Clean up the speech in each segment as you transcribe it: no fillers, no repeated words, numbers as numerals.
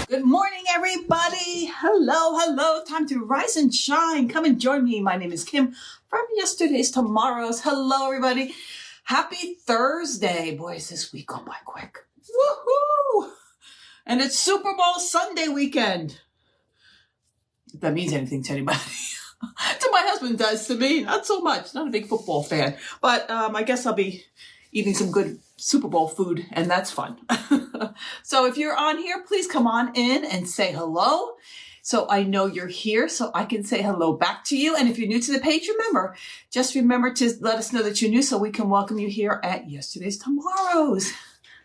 Good morning, everybody. Hello, hello. Time to rise and shine. Come and join me. My name is Kim from Yesterday's Tomorrows. Hello, everybody. Happy Thursday. Boy, is this week gone by quick. Woohoo! And it's Super Bowl Sunday weekend. If that means anything to anybody. To my husband does, to me, not so much. Not a big football fan. But I guess I'll be eating some good Super Bowl food, and that's fun. So if you're on here, please come on in and say hello. So I know you're here, so I can say hello back to you. And if you're new to the page, just remember to let us know that you're new so we can welcome you here at Yesterday's Tomorrows.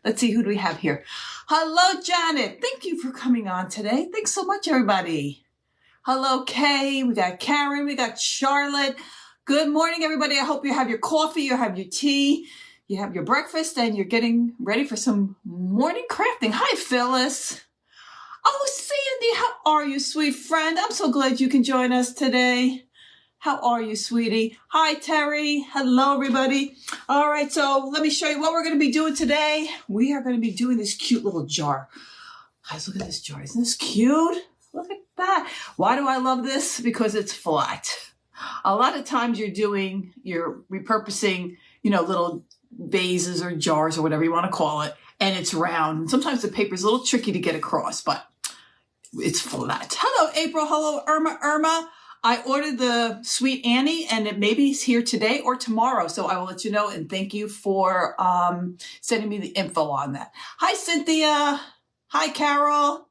Let's see, who do we have here? Hello, Janet. Thank you for coming on today. Thanks so much, everybody. Hello, Kay. We got Karen. We got Charlotte. Good morning, everybody. I hope you have your coffee, you have your tea, you have your breakfast, and you're getting ready for some morning crafting. Hi, Phyllis. Oh, Sandy, how are you, sweet friend? I'm so glad you can join us today. How are you, sweetie? Hi, Terry. Hello, everybody. All right, so let me show you what we're going to be doing today. We are going to be doing this cute little jar. Guys, look at this jar. Isn't this cute? Look at that. Why do I love this? Because it's flat. A lot of times you're repurposing, little vases or jars or whatever you want to call it, and it's round. Sometimes the paper is a little tricky to get across, but it's flat. Hello, April. Hello, Irma. I ordered the Sweet Annie, and it maybe is here today or tomorrow, so I will let you know, and thank you for sending me the info on that. Hi, Cynthia. Hi, Carol.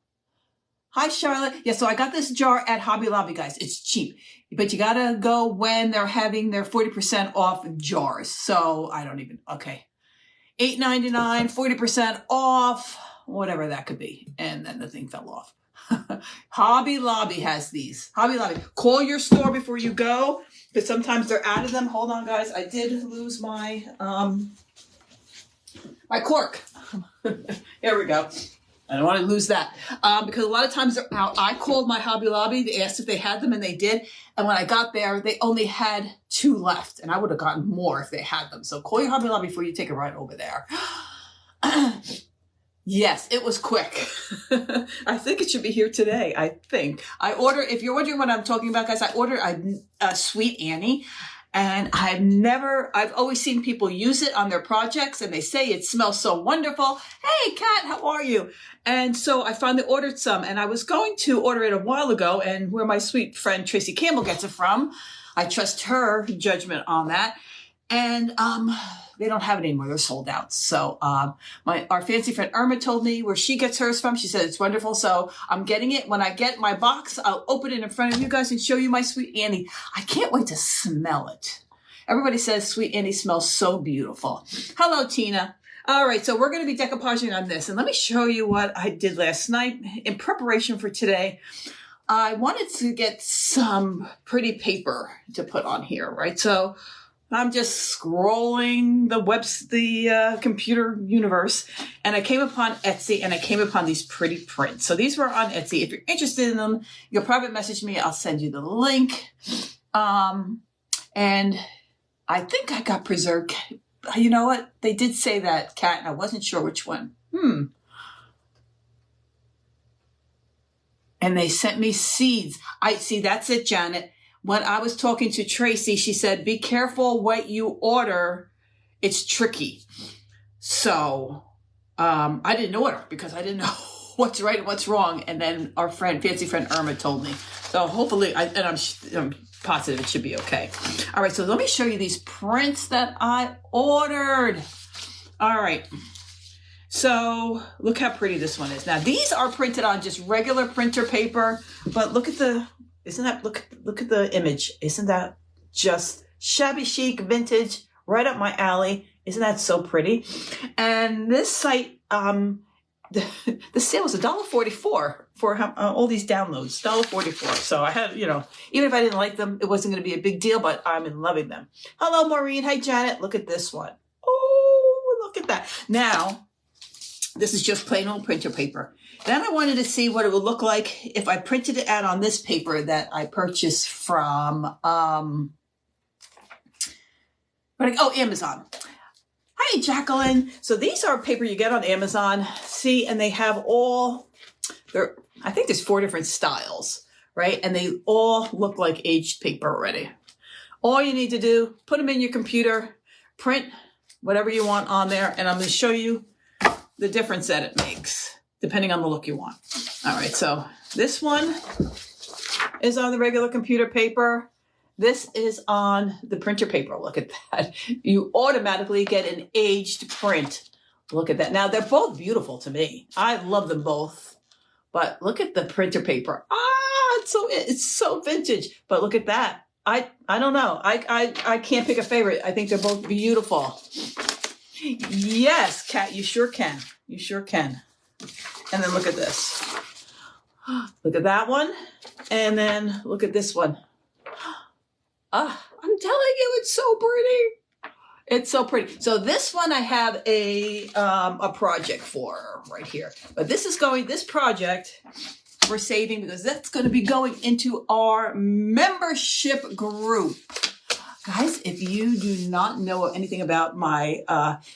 Hi, Charlotte. Yeah, so I got this jar at Hobby Lobby, guys. It's cheap, but you got to go when they're having their 40% off jars. So okay. $8.99, 40% off, whatever that could be. And then the thing fell off. Hobby Lobby has these. Hobby Lobby. Call your store before you go, because sometimes they're out of them. Hold on, guys. I did lose my my cork. Here we go. I don't want to lose that because a lot of times they're out. I called my Hobby Lobby. They asked if they had them, and they did. And when I got there, they only had 2 left, and I would have gotten more if they had them. So call your Hobby Lobby before you take a ride over there. Yes, it was quick. I think it should be here today. I think. If you're wondering what I'm talking about, guys, I ordered a Sweet Annie. And I've always seen people use it on their projects, and they say it smells so wonderful. Hey, Kat, how are you? And so I finally ordered some, and I was going to order it a while ago, and where my sweet friend Tracy Campbell gets it from, I trust her judgment on that. And they don't have it anymore. They're sold out. So our fancy friend Irma told me where she gets hers from. She said it's wonderful. So I'm getting it. When I get my box, I'll open it in front of you guys and show you my Sweet Annie. I can't wait to smell it. Everybody says Sweet Annie smells so beautiful. Hello, Tina. All right, so we're going to be decoupaging on this. And let me show you what I did last night in preparation for today. I wanted to get some pretty paper to put on here, right? So I'm just scrolling the computer universe, and I came upon Etsy, and I came upon these pretty prints. So these were on Etsy. If you're interested in them, you'll private message me. I'll send you the link. And I think I got preserved. You know what? They did say that, Kat, and I wasn't sure which one. And they sent me seeds. That's it, Janet. When I was talking to Tracy, she said, be careful what you order. It's tricky. So I didn't order because I didn't know what's right and what's wrong. And then our fancy friend Irma told me. So hopefully, I'm positive it should be okay. All right, so let me show you these prints that I ordered. All right. So look how pretty this one is. Now, these are printed on just regular printer paper, but look at look at the image. Isn't that just shabby chic, vintage, right up my alley? Isn't that so pretty? And this site, the sale was $1.44 for all these downloads, $1.44. So I had, even if I didn't like them, it wasn't going to be a big deal, but I'm loving them. Hello, Maureen. Hi, Janet. Look at this one. Oh, look at that. Now, this is just plain old printer paper. Then I wanted to see what it would look like if I printed it out on this paper that I purchased from, Amazon. Hi, Jacqueline. So these are paper you get on Amazon. See, and they're I think there's 4 different styles, right? And they all look like aged paper already. All you need to do, put them in your computer, print whatever you want on there, and I'm going to show you the difference that it makes, depending on the look you want. All right, so this one is on the regular computer paper. This is on the printer paper. Look at that. You automatically get an aged print. Look at that. Now, they're both beautiful to me. I love them both. But look at the printer paper. It's so vintage. But look at that. I don't know. I can't pick a favorite. I think they're both beautiful. Yes, Kat, you sure can. You sure can. And then look at this. Look at that one. And then look at this one. I'm telling you, it's so pretty. It's so pretty. So this one I have a project for right here. But this project we're saving because that's going to be going into our membership group. Guys, if you do not know anything about my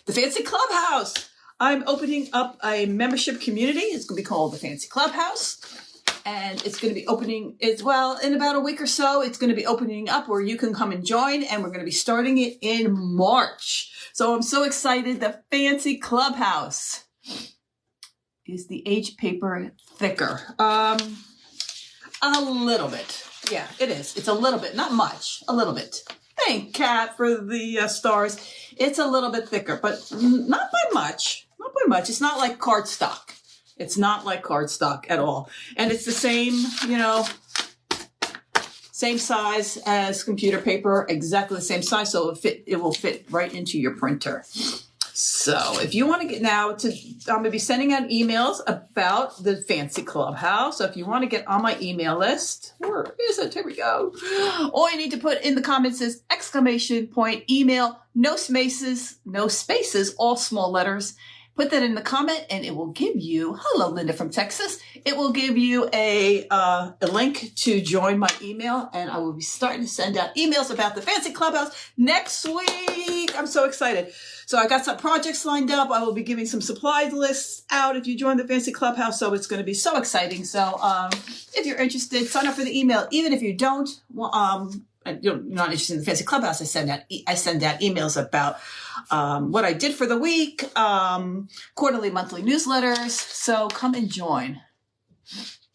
the Fancy Clubhouse, I'm opening up a membership community. It's going to be called the Fancy Clubhouse. And it's going to be opening as well in about a week or so. It's going to be opening up where you can come and join. And we're going to be starting it in March. So I'm so excited. The Fancy Clubhouse. Is the aged paper thicker? A little bit. Yeah, it is. It's a little bit. Not much. A little bit. Thank Kat for the stars. It's a little bit thicker, but not by much. Not by much. It's not like cardstock. It's not like cardstock at all. And it's the same, same size as computer paper, exactly the same size. So it will fit right into your printer. So if you want to get I'm going to be sending out emails about the Fancy Clubhouse. So if you want to get on my email list, where is it? Here we go. All you need to put in the comments is ! Email, no spaces, all small letters. Put that in the comment and it will give you, hello, Linda from Texas. It will give you a link to join my email, and I will be starting to send out emails about the Fancy Clubhouse next week. I'm so excited. So I got some projects lined up. I will be giving some supply lists out if you join the Fancy Clubhouse. So it's going to be so exciting. So if you're interested, sign up for the email. Even if you don't, you're not interested in the Fancy Clubhouse, I send out emails about what I did for the week, quarterly, monthly newsletters. So come and join.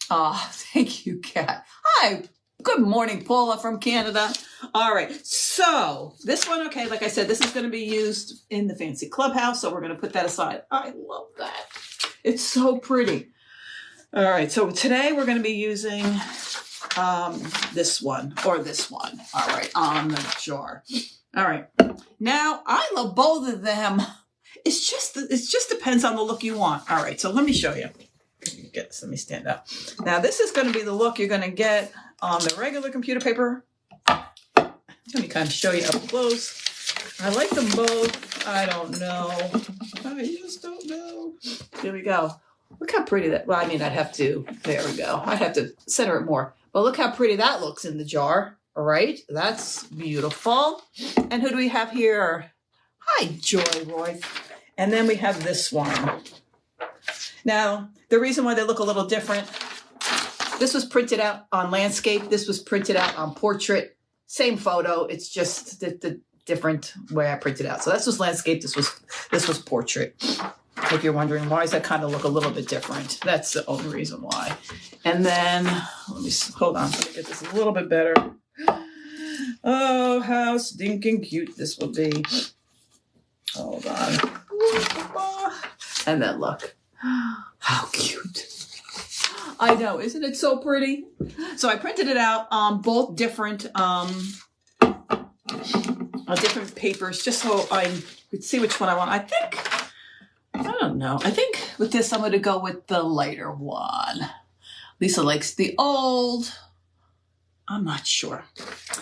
Thank you, Kat. Hi. Good morning, Paula from Canada. All right. So this one, okay, like I said, this is going to be used in the Fancy Clubhouse. So we're going to put that aside. I love that. It's so pretty. All right. So today we're going to be using this one. All right. On the jar. All right. Now I love both of them. It just depends on the look you want. All right. So let me show you. Let me stand up. Now this is going to be the look you're going to get on the regular computer paper. Let me kind of show you up close. I like them both. I don't know. I just don't know. Here we go. Look how pretty that, well, I mean, there we go. I'd have to center it more. But look how pretty that looks in the jar. All right. That's beautiful. And who do we have here? Hi, Joy Roy. And then we have this one. Now, the reason why they look a little different, this was printed out on landscape. This was printed out on portrait. Same photo. It's just the different way I printed out. So this was landscape. This was portrait. If you're wondering, why does that kind of look a little bit different? That's the only reason why. And then, hold on. Let me get this a little bit better. Oh, how stinking cute this will be. Hold on. And then look. How cute. I know, isn't it so pretty? So I printed it out on both different papers just so I could see which one I want. I don't know. I think with this, I'm going to go with the lighter one. Lisa likes the old. I'm not sure.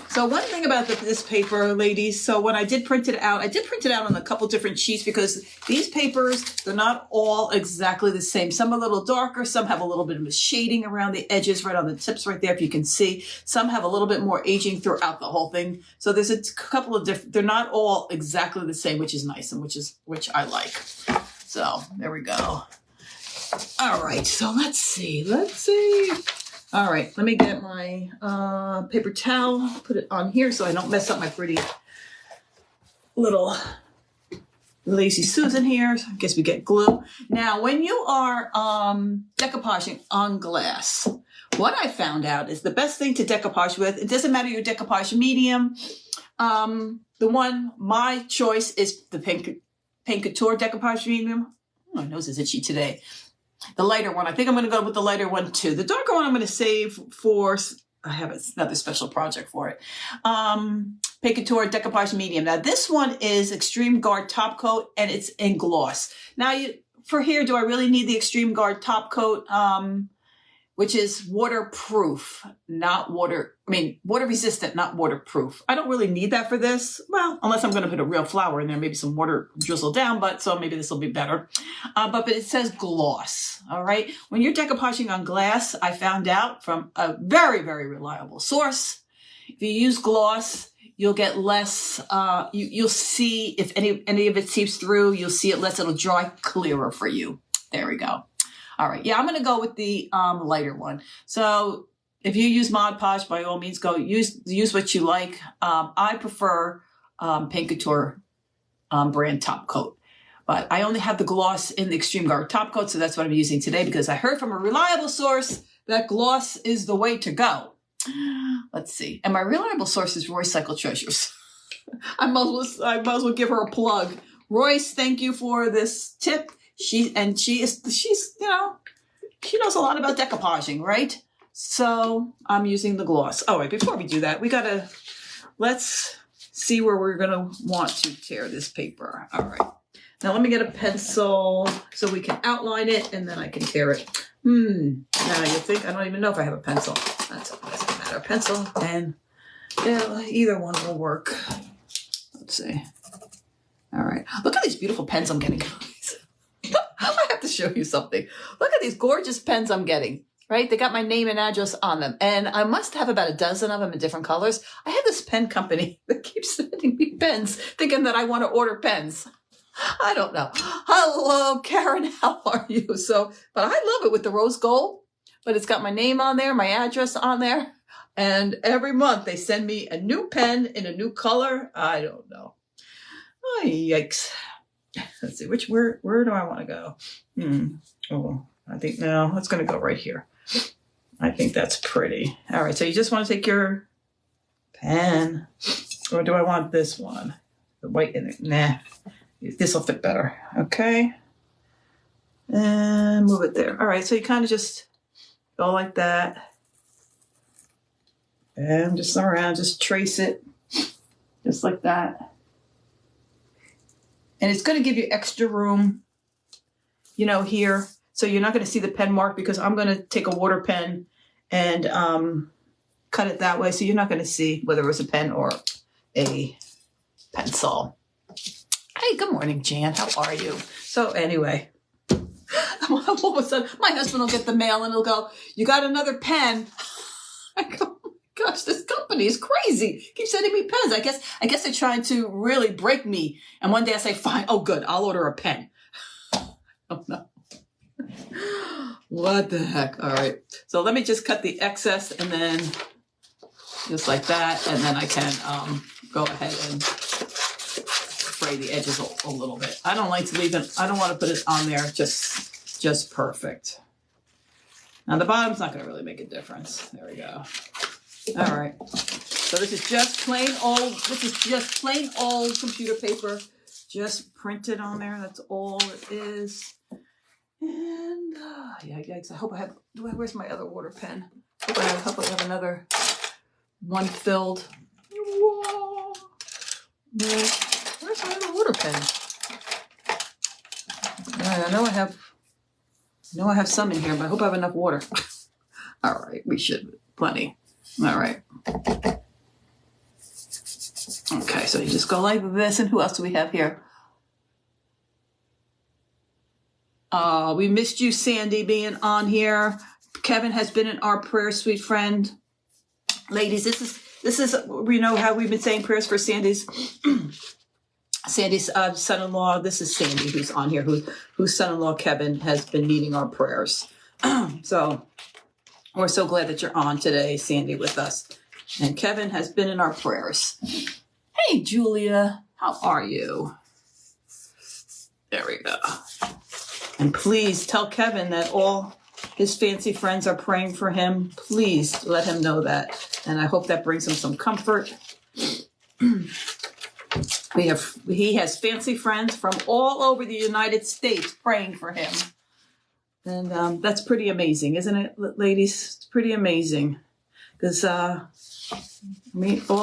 So one thing about this paper, ladies, so when I did print it out on a couple different sheets because these papers, they're not all exactly the same. Some are a little darker. Some have a little bit of a shading around the edges, right on the tips right there, if you can see. Some have a little bit more aging throughout the whole thing. So there's a couple of different, they're not all exactly the same, which is nice and which I like. So there we go. All right, so let's see. All right, let me get my paper towel, put it on here so I don't mess up my pretty little Lazy Susan here. I guess we get glue. Now, when you are decoupaging on glass, what I found out is the best thing to decoupage with, it doesn't matter your decoupage medium. My choice is the Paint Couture decoupage medium. Oh, my nose is itchy today. The lighter one. I think I'm going to go with the lighter one too. The darker one I'm going to save for, I have another special project for it. Paint Couture decoupage medium. Now this one is Extreme Guard top coat and it's in gloss. Now for here, do I really need the Extreme Guard top coat? Which is waterproof, water resistant, not waterproof. I don't really need that for this. Well, unless I'm going to put a real flower in there, maybe some water drizzle down, so maybe this will be better. But it says gloss, all right? When you're decoupaging on glass, I found out from a very, very reliable source, if you use gloss, you'll get less, you'll see if any of it seeps through, you'll see it less, it'll dry clearer for you. There we go. All right, yeah, I'm going to go with the lighter one. So if you use Mod Podge, by all means, go use what you like. I prefer Paint Couture brand top coat. But I only have the gloss in the Extreme Guard top coat, so that's what I'm using today because I heard from a reliable source that gloss is the way to go. Let's see. And my reliable source is Royce Cycle Treasures. I might as well give her a plug. Royce, thank you for this tip. She's she knows a lot about decoupaging, right? So I'm using the gloss. All right, before we do that, let's see where we're gonna want to tear this paper. All right, now let me get a pencil so we can outline it and then I can tear it. Now you think, I don't even know if I have a pencil. It doesn't matter, pencil, pen, yeah, either one will work. Let's see. All right, look at these beautiful pens I'm getting. I have to show you something. Look at these gorgeous pens I'm getting, right? They got my name and address on them. And I must have about a dozen of them in different colors. I have this pen company that keeps sending me pens, thinking that I want to order pens. I don't know. Hello, Karen, how are you? But I love it with the rose gold, but it's got my name on there, my address on there. And every month they send me a new pen in a new color. I don't know. Oh, yikes. Let's see, where do I want to go? Oh, I think, no, it's going to go right here. I think that's pretty. All right, so you just want to take your pen, or do I want this one? The white in it? Nah, this will fit better. Okay. And move it there. All right, so you kind of just go like that. And just around, just trace it. Just like that. And it's going to give you extra room, here. So you're not going to see the pen mark because I'm going to take a water pen and cut it that way. So you're not going to see whether it was a pen or a pencil. Hey, good morning, Jan. How are you? So anyway, all of a sudden, my husband will get the mail and he'll go, "You got another pen?" I go, gosh, this company is crazy. Keep sending me pens. I guess they're trying to really break me. And one day I say, fine. Oh, good. I'll order a pen. Oh, no. What the heck? All right. So let me just cut the excess and then just like that. And then I can go ahead and fray the edges a little bit. I don't like to leave it. I don't want to put it on there just perfect. Now the bottom's not going to really make a difference. There we go. All right, so this is just plain old computer paper, just printed on there. That's all it is. And yeah, yikes! I hope I have. Where's my other water pen? I hope I have another one filled. Whoa. Where's my other water pen? I know I have some in here, but I hope I have enough water. All right, we should plenty. All right. Okay, so you just go like this. And who else do we have here? We missed you, Sandy, being on here. Kevin has been in our prayer, sweet friend. Ladies, this is we know how we've been saying prayers for Sandy's Sandy's son-in-law, this is Sandy who's on here, whose son-in-law Kevin has been needing our prayers. So we're so glad that you're on today, Sandy, with us. And Kevin has been in our prayers. Hey, Julia, how are you? There we go. And please tell Kevin that all his fancy friends are praying for him. Please let him know that. And I hope that brings him some comfort. He has fancy friends from all over the United States praying for him. And that's pretty amazing, isn't it, ladies? It's pretty amazing. Because all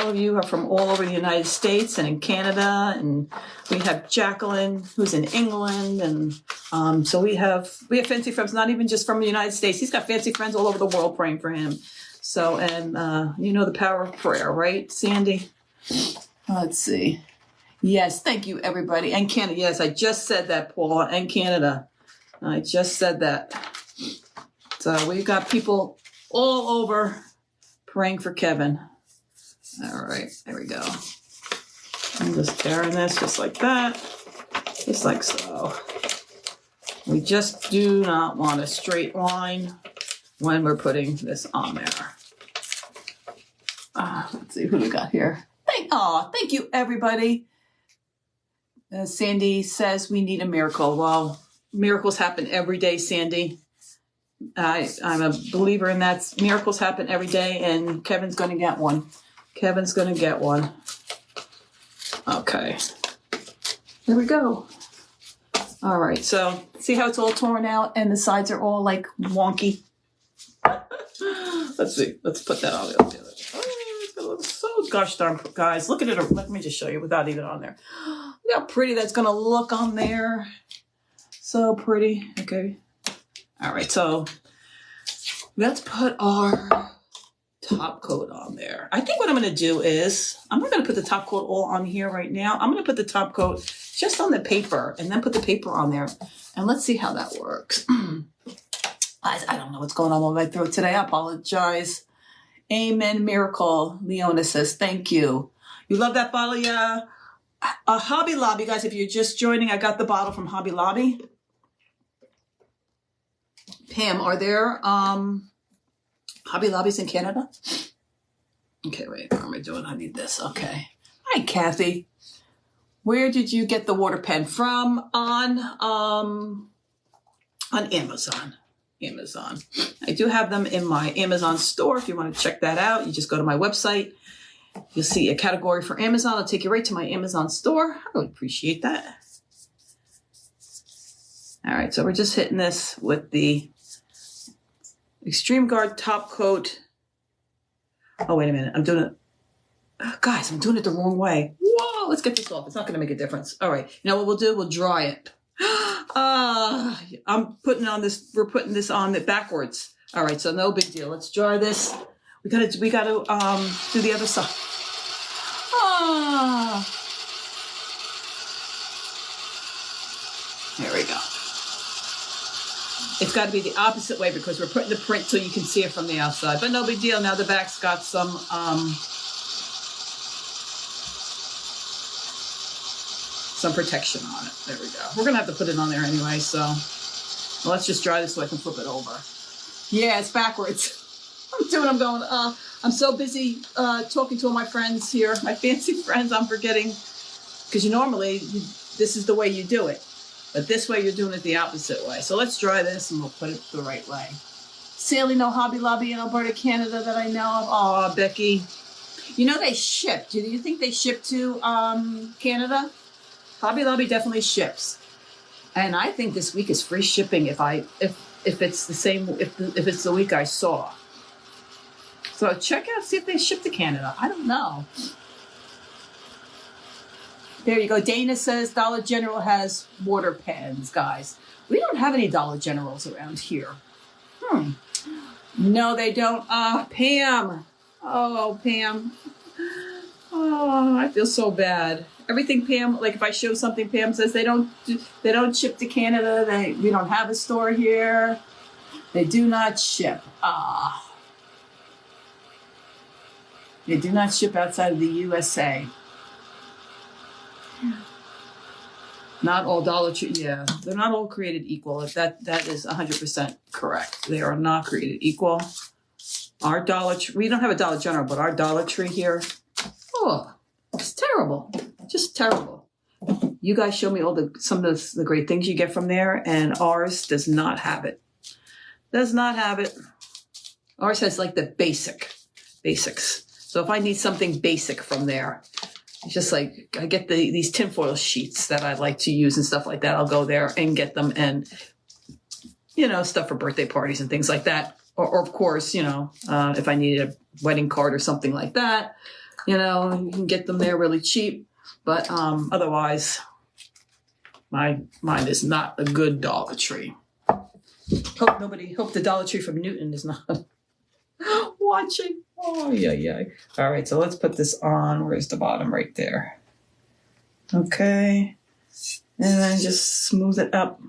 of you are from all over the United States and in Canada. And we have Jacqueline, who's in England. And so we have fancy friends, not even just from the United States. He's got fancy friends all over the world praying for him. So, and you know the power of prayer, right, Sandy? Let's see. Yes, thank you, everybody. And Canada. Yes, I just said that, Paula. And Canada. I just said that. So we've got people all over praying for Kevin. All right, there we go. I'm just tearing this just like that. Just like so. We just do not want a straight line when we're putting this on there. Let's see who we got here. Thank you, everybody. Sandy says we need a miracle. Well, miracles happen every day, Sandy. I'm a believer in that. Miracles happen every day, and Kevin's going to get one. Kevin's going to get one. Okay. There we go. All right. So see how it's all torn out and the sides are all like wonky? Let's see. Let's put that on the other. Oh, it's so gosh darn, guys. Look at it. Let me just show you without even on there. Look how pretty that's going to look on there. So pretty. Okay. All right. So let's put our top coat on there. I think what I'm going to do is I'm not going to put the top coat all on here right now. I'm going to put the top coat just on the paper and then put the paper on there. And let's see how that works. I don't know what's going on with my throat today. I apologize. Amen. Miracle. Leona says, thank you. You love that bottle? Yeah. Hobby Lobby, guys, if you're just joining, I got the bottle from Hobby Lobby. Pam, are there Hobby Lobbies in Canada? Okay, wait, what am I doing? I need this. Okay. Hi, Kathy. Where did you get the water pen from? On Amazon. Amazon. I do have them in my Amazon store. If you want to check that out, you just go to my website. You'll see a category for Amazon. I'll take you right to my Amazon store. I would appreciate that. All right, so we're just hitting this with the Extreme Guard top coat. Oh, wait a minute. I'm doing it. Guys, I'm doing it the wrong way. Whoa, let's get this off. It's not going to make a difference. All right. You know what we'll do? We'll dry it. I'm putting on this. We're putting this on it backwards. All right. So no big deal. Let's dry this. We gotta do the other side. There we go. It's got to be the opposite way because we're putting the print so you can see it from the outside. But no big deal. Now the back's got some protection on it. There we go. We're going to have to put it on there anyway. So let's just dry this so I can flip it over. Yeah, it's backwards. I'm going, I'm so busy talking to all my friends here, my fancy friends, I'm forgetting. Because normally, this is the way you do it. But this way, you're doing it the opposite way. So let's dry this and we'll put it the right way. Sally, no Hobby Lobby in Alberta, Canada that I know of. Oh, Becky. You know they ship. Do you think they ship to Canada? Hobby Lobby definitely ships. And I think this week is free shipping if it's the same, if it's the week I saw. So check out, see if they ship to Canada. I don't know. There you go. Dana says Dollar General has water pens, guys. We don't have any Dollar Generals around here. No, they don't. Pam. Oh, Pam. Oh, I feel so bad. Everything Pam, like if I show something, Pam says they don't ship to Canada. We don't have a store here. They do not ship. They do not ship outside of the USA. Not all Dollar Tree, yeah, they're not all created equal. That is 100% correct. They are not created equal. Our Dollar Tree, we don't have a Dollar General, but our Dollar Tree here, oh, it's terrible. Just terrible. You guys show me some of the great things you get from there, and ours does not have it. Does not have it. Ours has like the basics. So if I need something basic from there, it's just like I get these tinfoil sheets that I like to use and stuff like that. I'll go there and get them, and stuff for birthday parties and things like that. Or of course, if I needed a wedding card or something like that, you can get them there really cheap. But otherwise, mine is not a good Dollar Tree. Hope the Dollar Tree from Newton is not watching. Oh, yeah. All right, so let's put this on. Where's the bottom? Right there. Okay. And then just smooth it up.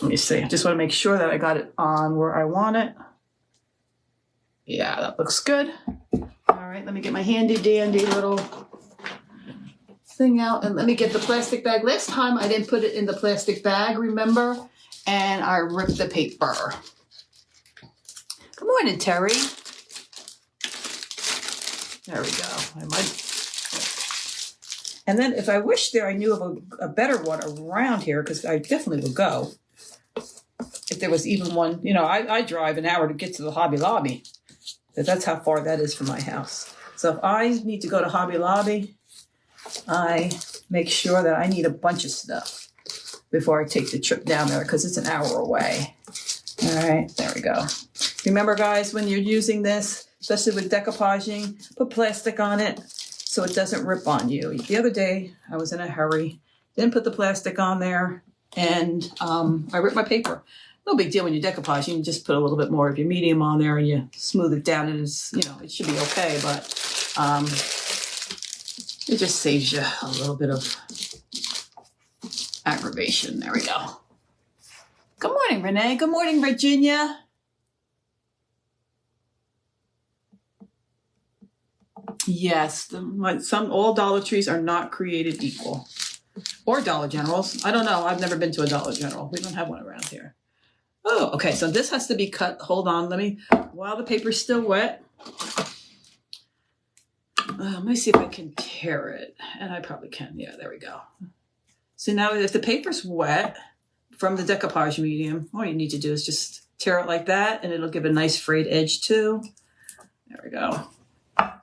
Let me see. I just want to make sure that I got it on where I want it. Yeah, that looks good. All right, let me get my handy dandy little thing out, and let me get the plastic bag. Last time I didn't put it in the plastic bag, remember? And I ripped the paper. Good morning, Terry. There we go. And then if I wish I knew of a better one around here, because I definitely would go. If there was even one, I drive an hour to get to the Hobby Lobby. That's how far that is from my house. So if I need to go to Hobby Lobby, I make sure that I need a bunch of stuff before I take the trip down there, because it's an hour away. All right, there we go. Remember, guys, when you're using this, especially with decoupaging, put plastic on it so it doesn't rip on you. The other day, I was in a hurry, didn't put the plastic on there, and I ripped my paper. No big deal when you decoupage. You can just put a little bit more of your medium on there and you smooth it down, and it's, it should be okay, but it just saves you a little bit of aggravation. There we go. Good morning, Renee. Good morning, Virginia. Yes, all Dollar Trees are not created equal. Or Dollar Generals. I don't know. I've never been to a Dollar General. We don't have one around here. Oh, okay. So this has to be cut. Hold on. While the paper's still wet, let me see if I can tear it. And I probably can. Yeah, there we go. So now if the paper's wet from the decoupage medium, all you need to do is just tear it like that, and it'll give a nice frayed edge too. There we go.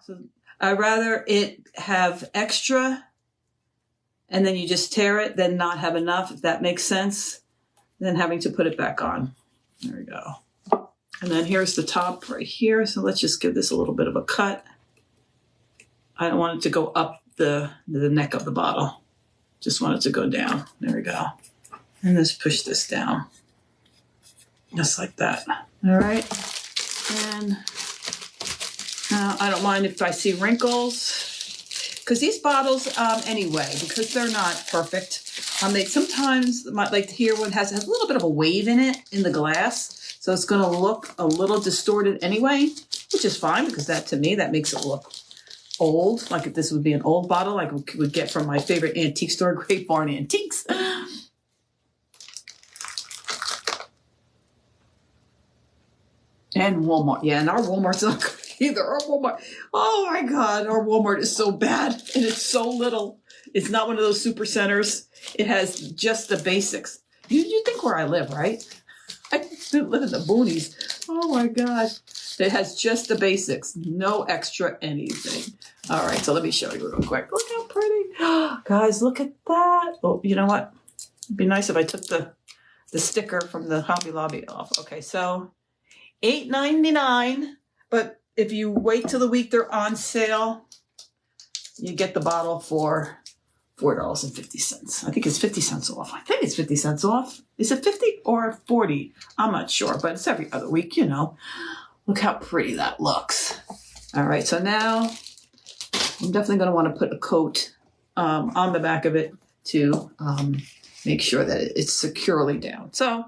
So I'd rather it have extra and then you just tear it than not have enough, if that makes sense, than having to put it back on. There we go. And then here's the top right here. So let's just give this a little bit of a cut. I don't want it to go up the neck of the bottle. Just want it to go down. There we go. And let's push this down. Just like that. All right. And I don't mind if I see wrinkles. Because these bottles, anyway, because they're not perfect, they sometimes, like here, one has a little bit of a wave in it, in the glass. So it's going to look a little distorted anyway, which is fine, because to me, that makes it look old. Like if this would be an old bottle, like we would get from my favorite antique store, Great Barn Antiques. And Walmart. Yeah, and our Walmart's not good either. Our Walmart, oh my God, our Walmart is so bad, and it's so little. It's not one of those super centers. It has just the basics. You think where I live, right? I live in the boonies. Oh my God. It has just the basics, no extra anything. All right, so let me show you real quick. Look how pretty. Guys, look at that. Oh, you know what? It'd be nice if I took the sticker from the Hobby Lobby off. Okay, so $8.99, but if you wait till the week they're on sale, you get the bottle for $4.50. I think it's 50 cents off. I think it's 50 cents off. Is it 50 or 40? I'm not sure, but it's every other week, Look how pretty that looks. All right, so now I'm definitely going to want to put a coat on the back of it to make sure that it's securely down. So,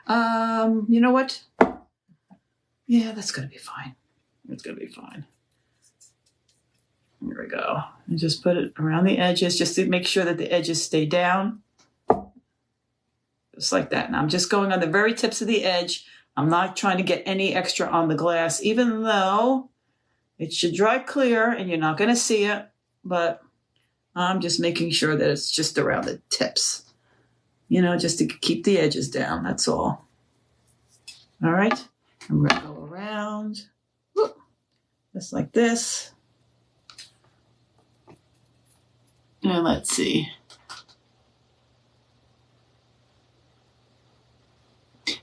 you know what? Yeah, that's going to be fine. It's going to be fine. Here we go. And just put it around the edges just to make sure that the edges stay down. Just like that. And I'm just going on the very tips of the edge. I'm not trying to get any extra on the glass, even though it should dry clear and you're not going to see it. But I'm just making sure that it's just around the tips, you know, just to keep the edges down. That's all. All right. I'm going to go around. Whoop, just like this. And let's see.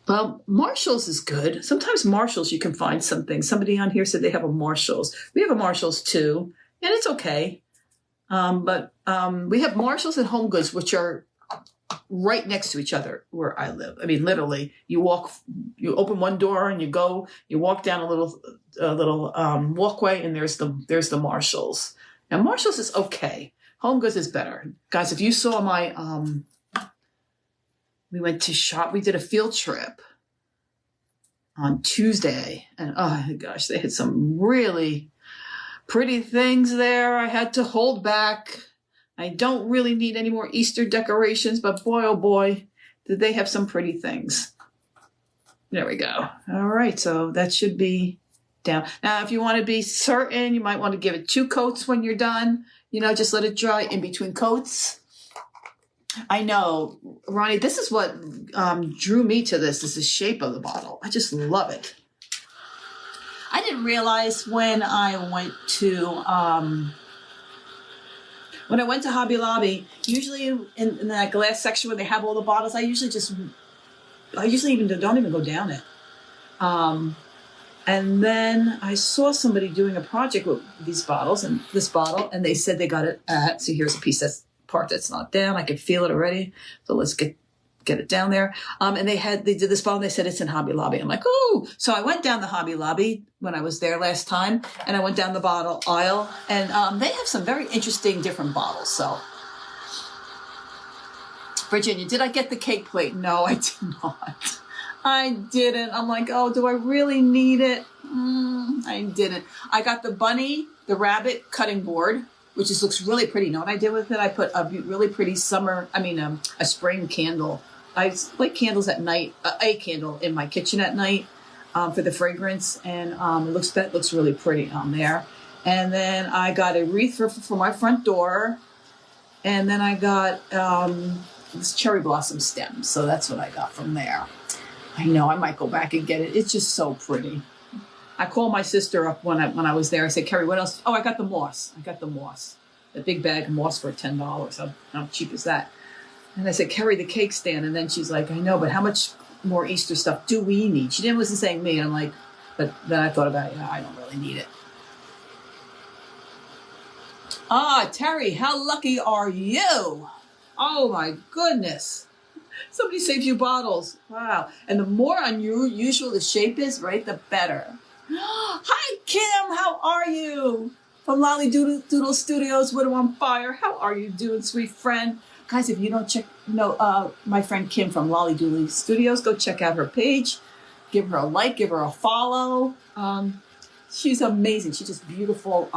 Well, Marshall's is good. Sometimes Marshall's, you can find something. Somebody on here said they have a Marshall's. We have a Marshall's too, and it's okay. But we have Marshall's and Home Goods, which are right next to each other where I live. I mean, literally, you open one door and you walk down a little walkway, and there's the Marshall's. Now, Marshall's is okay. Home Goods is better. Guys, if you saw my, we went to shop, we did a field trip on Tuesday. And oh my gosh, they had some really pretty things there. I had to hold back. I don't really need any more Easter decorations, but boy, oh boy, did they have some pretty things. There we go. All right, so that should be down. Now, if you want to be certain, you might want to give it 2 coats when you're done. You know, just let it dry in between coats. I know, Ronnie, this is what drew me to this, is the shape of the bottle. I just love it. I didn't realize when I went to Hobby Lobby, usually in that glass section where they have all the bottles, I usually even don't even go down it. And then I saw somebody doing a project with these bottles and this bottle, and they said they got it at, so here's a piece part that's not down. I could feel it already. So let's get it down there. And they did this bottle, and they said it's in Hobby Lobby. I'm like, oh, so I went down the Hobby Lobby when I was there last time, and I went down the bottle aisle, and they have some very interesting different bottles. So Virginia, did I get the cake plate? No, I did not. I didn't. I'm like, oh, do I really need it? I didn't. I got the rabbit cutting board, which just looks really pretty. You know what I did with it? I put a really pretty a spring candle. I light candles at night, a candle in my kitchen at night for the fragrance, and that looks really pretty on there. And then I got a wreath for my front door, and then I got this cherry blossom stem. So that's what I got from there. I know I might go back and get it. It's just so pretty. I called my sister up when I was there. I said, Carrie, what else? Oh, I got the moss. The big bag of moss for $10. How cheap is that? And I said, Carrie, the cake stand. And then she's like, I know, but how much more Easter stuff do we need? She wasn't saying me. And I'm like, but then I thought about it. Yeah, I don't really need it. Terry, how lucky are you? Oh my goodness. Somebody saves you bottles. Wow. And the more unusual the shape is, right, the better. Hi, Kim. How are you? From Lolly Doodle Studios, Widow on Fire. How are you doing, sweet friend? Guys, if you don't my friend Kim from Lolly Doodle Studios, go check out her page. Give her a like. Give her a follow. She's amazing. She does beautiful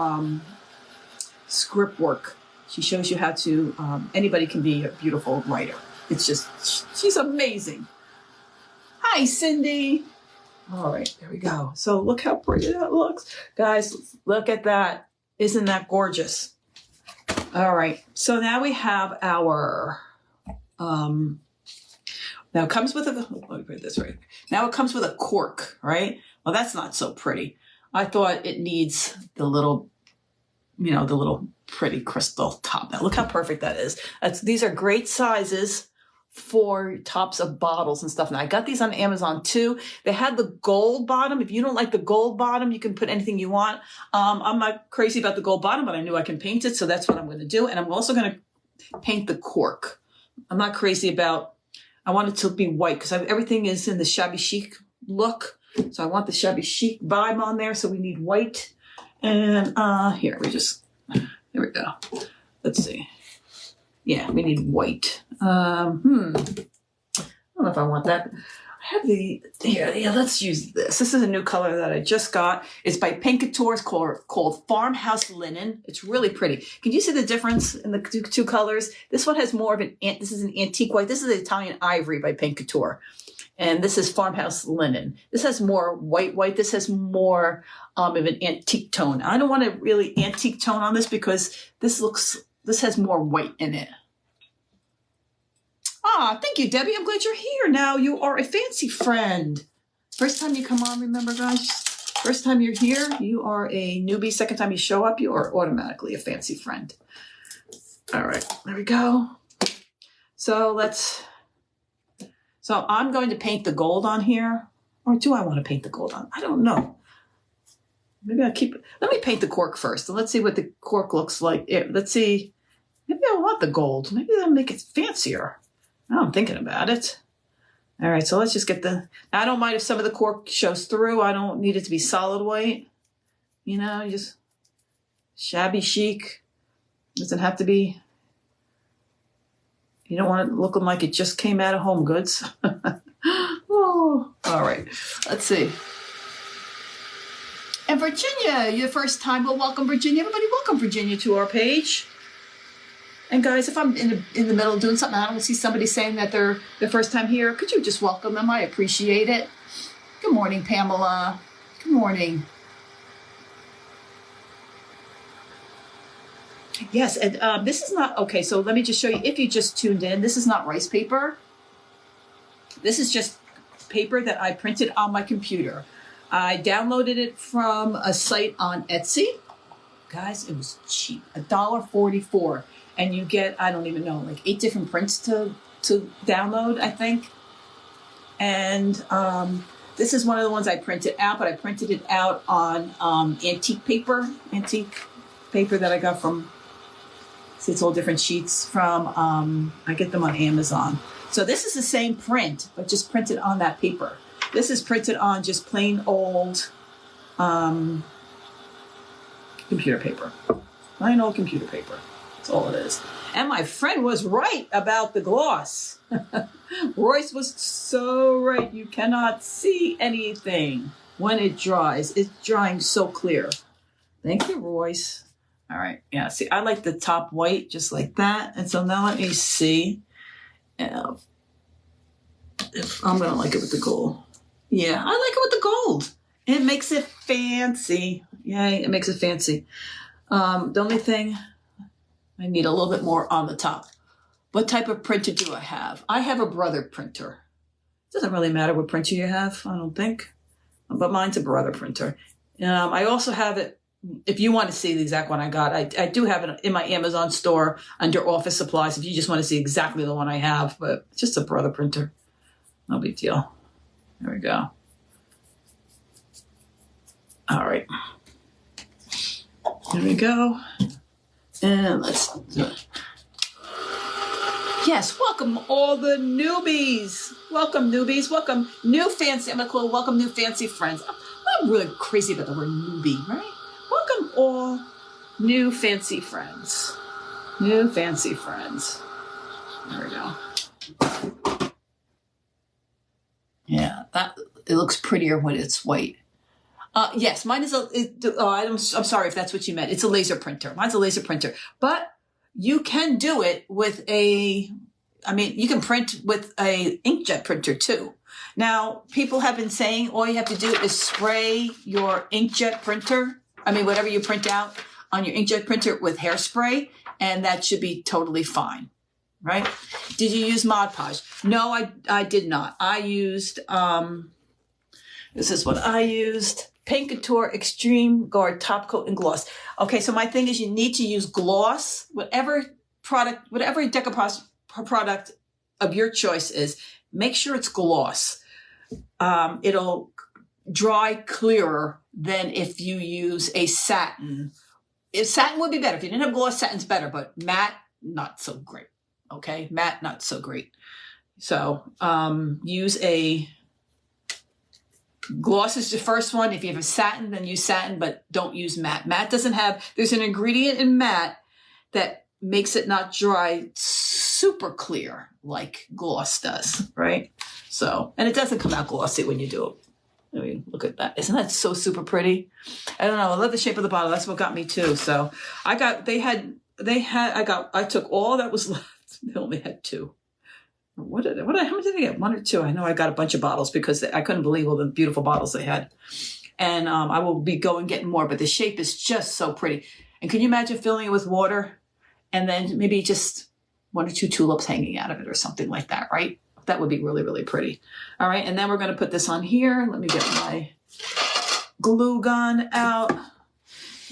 script work. She shows you how to, anybody can be a beautiful writer. It's just, she's amazing. Hi, Cindy. All right, there we go. So look how pretty that looks. Guys, look at that. Isn't that gorgeous? All right, so now we have our, now it comes with let me put it this way. Now it comes with a cork, right? Well, that's not so pretty. I thought it needs the little pretty crystal top. Now look how perfect that is. These are great sizes for tops of bottles and stuff. Now I got these on Amazon too. They had the gold bottom. If you don't like the gold bottom, you can put anything you want. I'm not crazy about the gold bottom, but I knew I can paint it. So that's what I'm going to do. And I'm also going to paint the cork. I'm not crazy about, I want it to be white because everything is in the shabby chic look. So I want the shabby chic vibe on there. So we need white. And here we go. Let's see. Yeah, we need white. I don't know if I want that. I have yeah, let's use this. This is a new color that I just got. It's by Paint Couture. It's called Farmhouse Linen. It's really pretty. Can you see the difference in the two colors? This one has more of this is an antique white. This is Italian Ivory by Paint Couture. And this is Farmhouse Linen. This has more white. This has more of an antique tone. I don't want a really antique tone on this because this has more white in it. Ah, thank you, Debbie. I'm glad you're here. Now you are a fancy friend. First time you come on, remember, guys? First time you're here, you are a newbie. Second time you show up, you are automatically a fancy friend. All right, there we go. So I'm going to paint the gold on here. Or do I want to paint the gold on? I don't know. Maybe I'll keep it. Let me paint the cork first. And let's see what the cork looks like. Let's see. Maybe I want the gold. Maybe that'll make it fancier. I'm thinking about it. All right, so let's just get I don't mind if some of the cork shows through. I don't need it to be solid white. You know, just shabby chic. Doesn't have to be. You don't want it looking like it just came out of Home Goods. Oh, all right, let's see. And Virginia, your first time. Well, welcome, Virginia. Everybody, welcome, Virginia, to our page. And guys, if I'm in the middle of doing something, I don't see somebody saying that they're their first time here, could you just welcome them? I appreciate it. Good morning, Pamela. Good morning. Yes, and this is not, okay, so let me just show you, if you just tuned in, this is not rice paper. This is just paper that I printed on my computer. I downloaded it from a site on Etsy. Guys, it was cheap, $1.44. And you get, I don't even know, like 8 different prints to download, I think. And this is one of the ones I printed out, but I printed it out on antique paper that I got from, see, it's all different sheets from, I get them on Amazon. So this is the same print, but just printed on that paper. This is printed on just plain old computer paper. Plain old computer paper. That's all it is. And my friend was right about the gloss. Royce was so right. You cannot see anything when it dries. It's drying so clear. Thank you, Royce. All right. Yeah, see, I like the top white just like that. And so now let me see if I'm going to like it with the gold. Yeah, I like it with the gold. It makes it fancy. Yay, it makes it fancy. The only thing, I need a little bit more on the top. What type of printer do I have? I have a Brother printer. It doesn't really matter what printer you have, I don't think. But mine's a Brother printer. I also have it, if you want to see the exact one I got, I do have it in my Amazon store under office supplies if you just want to see exactly the one I have. But it's just a Brother printer. No big deal. There we go. All right. There we go. And let's do it. Yes, welcome all the newbies. Welcome newbies. Welcome new fancy. I'm gonna call welcome new fancy friends. I'm really crazy about the word newbie, right? Welcome all new fancy friends. New fancy friends. There we go. Yeah, it looks prettier when it's white. Yes, mine is I'm sorry if that's what you meant. It's a laser printer. Mine's a laser printer. But you can do it with you can print with a inkjet printer too. Now, people have been saying all you have to do is spray your inkjet printer. Whatever you print out on your inkjet printer with hairspray, and that should be totally fine, right? Did you use Mod Podge? No, I did not. I used, this is what I used. Paint Couture Extreme Guard Top Coat and Gloss. Okay, so my thing is you need to use gloss, whatever decoupage product of your choice is, make sure it's gloss. It'll dry clearer than if you use a satin. Satin would be better. If you didn't have gloss, satin's better, but matte, not so great. Okay, matte, not so great. So use a gloss is the first one. If you have a satin, then use satin, but don't use matte. Matte doesn't have, there's an ingredient in matte that makes it not dry super clear like gloss does, right? So, and it doesn't come out glossy when you do it. I mean, look at that. Isn't that so super pretty? I don't know. I love the shape of the bottle. That's what got me too. So I took all that was left. They only had 2. How many did I get? 1 or 2? I know I got a bunch of bottles because I couldn't believe all the beautiful bottles they had. And I will be going getting more, but the shape is just so pretty. And can you imagine filling it with water and then maybe just 1 or 2 tulips hanging out of it or something like that, right? That would be really, really pretty. All right, and then we're going to put this on here. Let me get my glue gun out.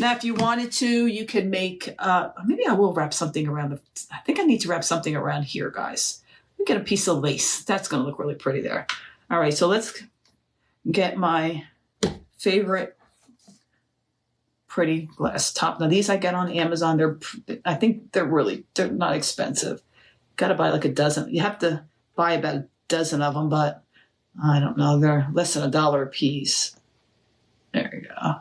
Now, if you wanted to, you could make, maybe I will wrap something around I think I need to wrap something around here, guys. Let me get a piece of lace. That's going to look really pretty there. All right, so let's get my favorite pretty glass top. Now, these I get on Amazon. I think they're not expensive. Got to buy like a dozen. You have to buy about a dozen of them, but I don't know. They're less than $1 a piece. There you go.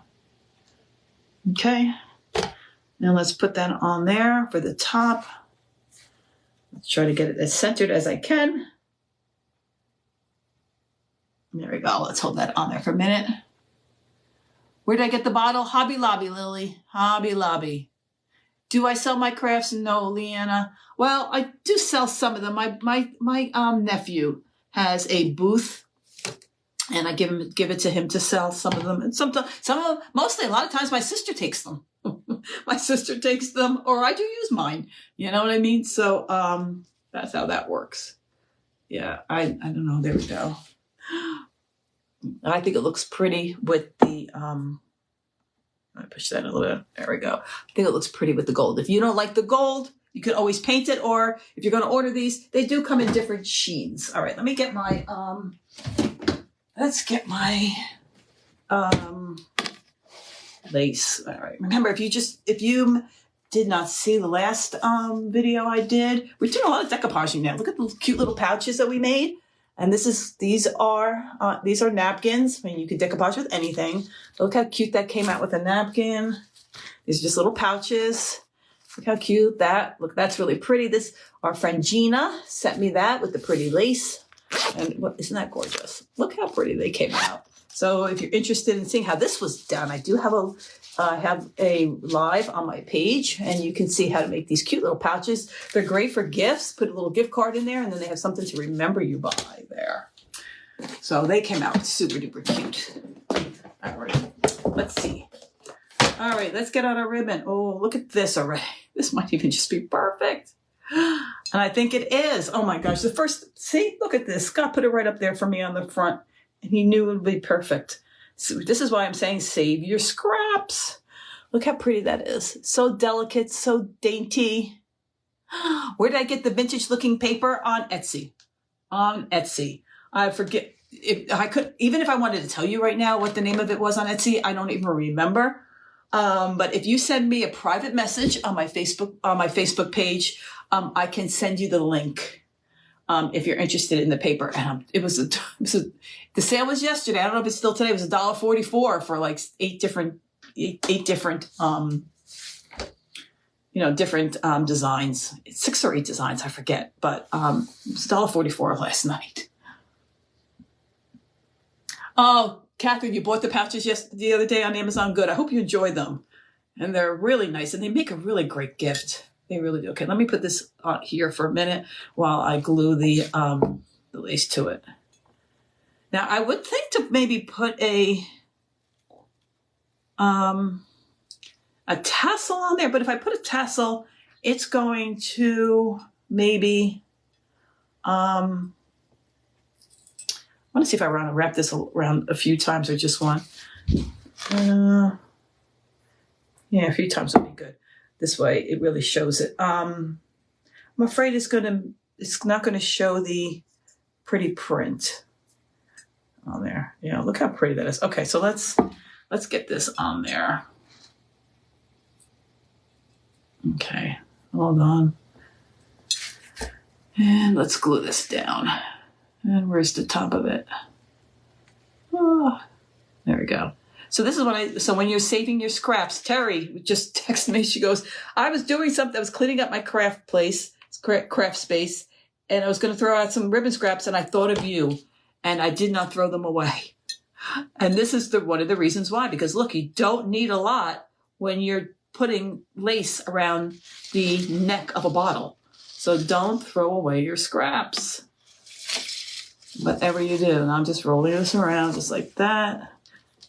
Okay. Now let's put that on there for the top. Let's try to get it as centered as I can. There we go. Let's hold that on there for a minute. Where did I get the bottle? Hobby Lobby, Lily. Hobby Lobby. Do I sell my crafts? No, Leanna. Well, I do sell some of them. My nephew has a booth, and I give it to him to sell some of them. And some of them, mostly, a lot of times, my sister takes them. My sister takes them, or I do use mine. You know what I mean? So that's how that works. Yeah, I don't know. There we go. I think it looks pretty with the, I push that a little bit. There we go. I think it looks pretty with the gold. If you don't like the gold, you could always paint it, or if you're going to order these, they do come in different sheens. All right, let me get my, let's get my lace. All right, remember, if you did not see the last video I did, we're doing a lot of decoupaging now. Look at the cute little pouches that we made. And these are napkins. I mean, you could decoupage with anything. Look how cute that came out with a napkin. These are just little pouches. Look how cute that. Look, that's really pretty. Our friend Gina sent me that with the pretty lace. And isn't that gorgeous? Look how pretty they came out. So if you're interested in seeing how this was done, I do have a live on my page, and you can see how to make these cute little pouches. They're great for gifts. Put a little gift card in there, and then they have something to remember you by there. So they came out super duper cute. All right, let's see. All right, let's get out our ribbon. Oh, look at this already. This might even just be perfect. And I think it is. Oh my gosh, see, look at this. Scott put it right up there for me on the front, and he knew it would be perfect. So this is why I'm saying save your scraps. Look how pretty that is. So delicate, so dainty. Where did I get the vintage looking paper? On Etsy. On Etsy. I forget if I wanted to tell you right now what the name of it was on Etsy, I don't even remember. But if you send me a private message on my Facebook page, I can send you the link. If you're interested in the paper. And the sale was yesterday. I don't know if it's still today. It was $1.44 for like eight different designs. 6 or 8 designs, I forget. But it was $1.44 last night. Oh, Catherine, you bought the pouches the other day on Amazon. Good. I hope you enjoy them. And they're really nice, and they make a really great gift. They really do. Okay, let me put this on here for a minute while I glue the lace to it. Now, I would think to maybe put a tassel on there, but if I put a tassel, it's going to maybe, I want to see if I want to wrap this around a few times or just one. Yeah, a few times would be good. This way, it really shows it. I'm afraid it's not going to show the pretty print on there. Yeah, look how pretty that is. Okay, so let's get this on there. Okay, hold on. And let's glue this down. And where's the top of it? Oh, there we go. So this is so when you're saving your scraps, Terry just texted me. She goes, I was doing something. I was cleaning up my craft space, and I was going to throw out some ribbon scraps, and I thought of you. and I did not throw them away. And this is one of the reasons why, because look, you don't need a lot when you're putting lace around the neck of a bottle. So don't throw away your scraps, whatever you do. And I'm just rolling this around just like that.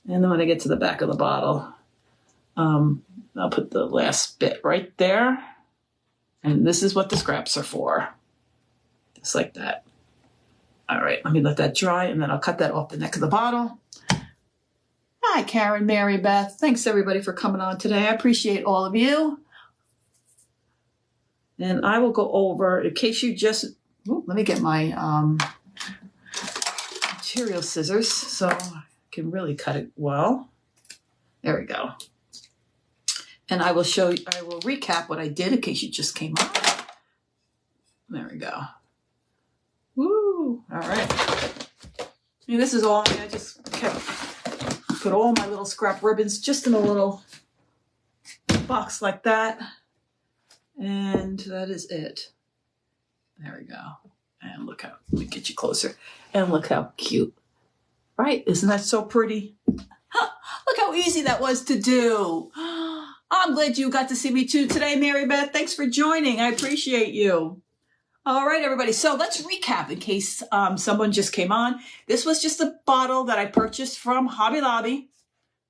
And then when I get to the back of the bottle, I'll put the last bit right there. And this is what the scraps are for. Just like that. All right, let me let that dry, and then I'll cut that off the neck of the bottle. Hi, Karen, Mary Beth. Thanks, everybody, for coming on today. I appreciate all of you. And I will go over, in case you just, let me get my material scissors so I can really cut it well. There we go. And I will recap what I did in case you just came on. There we go. Woo! All right. And this is all, I just put all my little scrap ribbons just in a little box like that. And that is it. There we go. And look how, let me get you closer. And look how cute. Right? Isn't that so pretty? Look how easy that was to do. I'm glad you got to see me too today, Mary Beth. Thanks for joining. I appreciate you. All right, everybody. So let's recap in case someone just came on. This was just a bottle that I purchased from Hobby Lobby.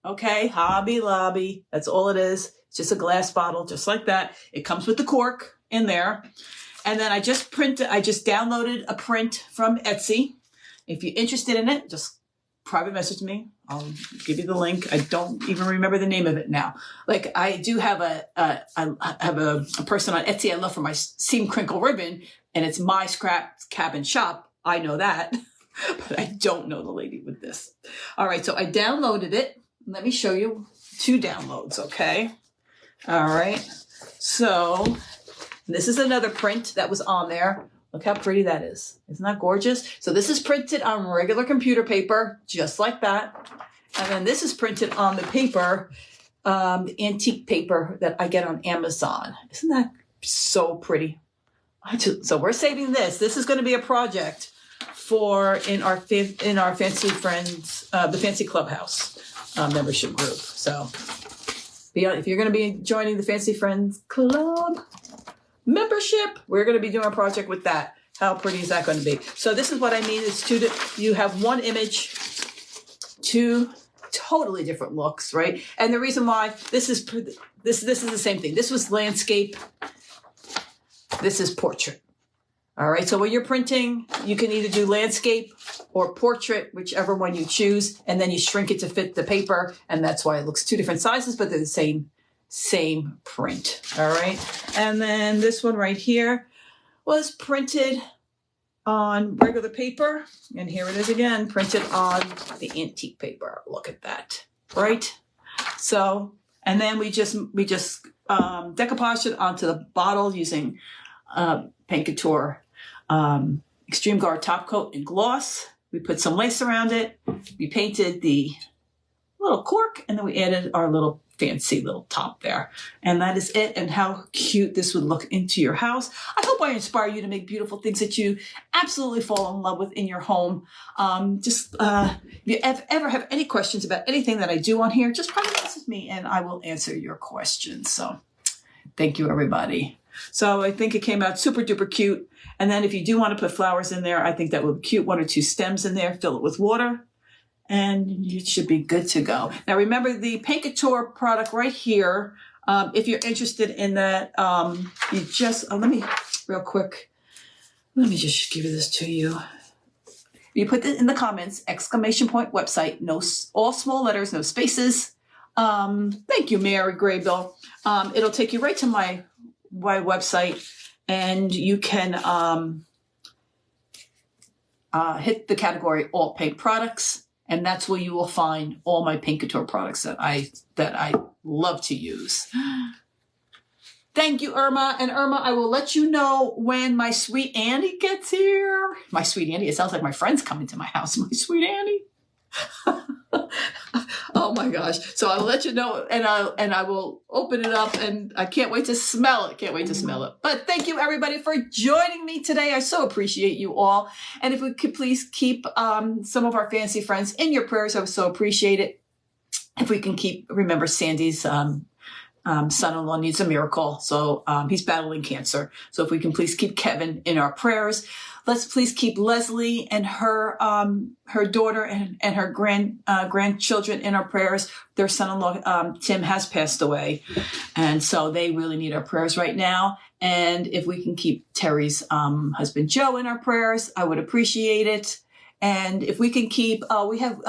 Okay, Hobby Lobby. That's all it is. It's just a glass bottle, just like that. It comes with the cork in there. And then I just downloaded a print from Etsy. If you're interested in it, just private message me. I'll give you the link. I don't even remember the name of it now. Like I do have I have a person on Etsy I love for my seam crinkle ribbon, and it's My Scrap Cabin Shop. I know that, but I don't know the lady with this. All right, so I downloaded it. Let me show you 2 downloads, okay? All right, so this is another print that was on there. Look how pretty that is. Isn't that gorgeous? So this is printed on regular computer paper, just like that. And then this is printed on the paper, antique paper that I get on Amazon. Isn't that so pretty? So we're saving this. This is going to be a project for in our Fancy Friends, the Fancy Clubhouse membership group. So if you're going to be joining the Fancy Friends Club membership, we're going to be doing a project with that. How pretty is that going to be? So this is what I mean. It's you have one image, 2 totally different looks, right? And the reason why this is the same thing. This was landscape. This is portrait. All right. So when you're printing, you can either do landscape or portrait, whichever one you choose, and then you shrink it to fit the paper, and that's why it looks 2 different sizes, but they're the same print. All right. And then this one right here was printed on regular paper. And here it is again, printed on the antique paper. Look at that. Right. So, and then we just decoupaged it onto the bottle using Paint Couture Extreme Guard top coat and gloss. We put some lace around it. We painted the little cork, and then we added our little fancy little top there. And that is it. And how cute this would look into your house. I hope I inspire you to make beautiful things that you absolutely fall in love with in your home. If you ever have any questions about anything that I do on here, just private message me and I will answer your questions. So thank you, everybody. So I think it came out super duper cute. And then if you do want to put flowers in there, I think that would be cute. 1 or 2 stems in there, fill it with water, and you should be good to go. Now, remember the Paint Couture product right here. If you're interested in that, you just, let me just give this to you. You put it in the comments, ! Website, no, all small letters, no spaces. Thank you, Mary Graybill. It'll take you right to my website, and you can hit the category all paint products, and that's where you will find all my Paint Couture products that I love to use. Thank you, Irma. And Irma, I will let you know when my sweet Annie gets here. My sweet Annie, it sounds like my friend's coming to my house. My sweet Annie. Oh my gosh. So I'll let you know, and I will open it up, and I can't wait to smell it. Can't wait to smell it. But thank you everybody for joining me today. I so appreciate you all. And if we could please keep some of our fancy friends in your prayers, I would so appreciate it. If we can remember Sandy's son-in-law needs a miracle. So he's battling cancer. So if we can please keep Kevin in our prayers. Let's please keep Leslie and her daughter and her grandchildren in our prayers. Their son-in-law, Tim, has passed away. And so they really need our prayers right now. And if we can keep Terry's husband, Joe, in our prayers, I would appreciate it. And if we can keep, we have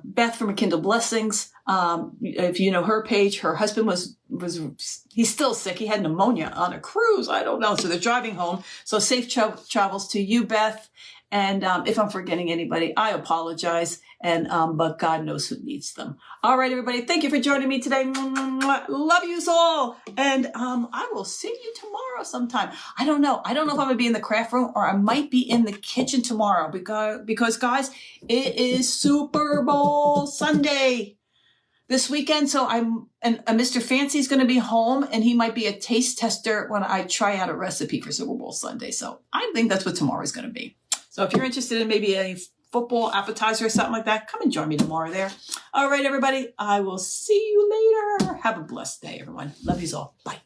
Beth from Kindle Blessings. If you know her page, her husband he's still sick. He had pneumonia on a cruise. I don't know. So they're driving home. So safe travels to you, Beth. And if I'm forgetting anybody, I apologize. And but God knows who needs them. All right, everybody. Thank you for joining me today. Love yous all. And I will see you tomorrow sometime. I don't know. I don't know if I'm gonna be in the craft room or I might be in the kitchen tomorrow because guys, it is Super Bowl Sunday this weekend. So Mr. Fancy is going to be home, and he might be a taste tester when I try out a recipe for Super Bowl Sunday. So I think that's what tomorrow is going to be. So if you're interested in maybe a football appetizer or something like that, come and join me tomorrow there. All right, everybody. I will see you later. Have a blessed day, everyone. Love yous all. Bye.